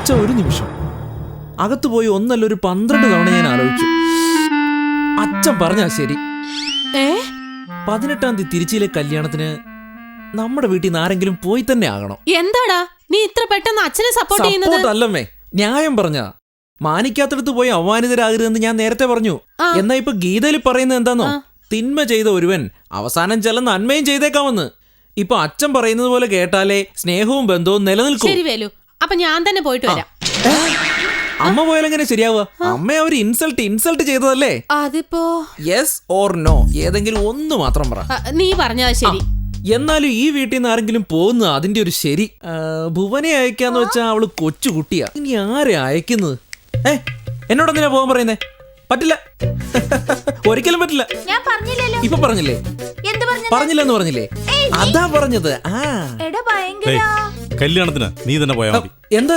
അച്ഛൻ ഒരു നിമിഷം അകത്ത് പോയി ഒന്നല്ല ഒരു 12 തവണ ഞാൻ ആലോചിച്ചു. അച്ഛൻ പറഞ്ഞാ ശരി. 18-ാം തീയതി തിരുച്ചിയിലെ കല്യാണത്തിന് നമ്മുടെ വീട്ടിൽ നിന്ന് ആരെങ്കിലും പോയി തന്നെ ആകണം. എന്താടാ നീ ഇത്ര പെട്ടെന്ന് അച്ഛനെ സപ്പോർട്ട് ചെയ്യുന്നത്? അല്ലമ്മേ, ന്യായം പറഞ്ഞ മാനിക്കാത്തടത്ത് പോയി അവമാനിതരാകരുതെന്ന് ഞാൻ നേരത്തെ പറഞ്ഞു. എന്നാ ഇപ്പൊ ഗീതയിൽ പറയുന്നത് എന്താന്നോ? തിന്മ ചെയ്ത ഒരുവൻ അവസാനം ചില നന്മയും ചെയ്തേക്കാമെന്ന്. ഇപ്പൊ അച്ഛൻ പറയുന്നത് പോലെ കേട്ടാലേ സ്നേഹവും ബന്ധവും നിലനിൽക്കും. ശരി വേലു, അപ്പൊ ഞാൻ തന്നെ പോയിട്ട് വരാം. അമ്മ പോയാലെങ്ങനെ ശരിയാവുക? അമ്മ അവർ ഇൻസൾട്ട് ചെയ്തതല്ലേ? അതിപ്പോ യെസ് ഓർ നോ, ഏതെങ്കിലും ഒന്ന് മാത്രം പറ. നീ പറഞ്ഞാ ശരി. എന്നാലും ഈ വീട്ടിൽ നിന്ന് ആരെങ്കിലും പോകുന്നത് അതിന്റെ ഒരു ശരി. ഭുവനെ അയക്കാന്ന് വെച്ചാ അവള് കൊച്ചുകുട്ടിയാ. ഇനി ആരെ അയക്കുന്നത്? എന്നോട് എന്തിനാ പോകാൻ പറയുന്നേ? പറ്റില്ല, ഒരിക്കലും പറ്റില്ല. ഇപ്പൊ പറഞ്ഞില്ലേ? പറഞ്ഞില്ലെന്ന് പറഞ്ഞില്ലേ? അതാ പറഞ്ഞത്. കല്യാണത്തിന് നീ തന്നെ പോയാ മതി. എന്താ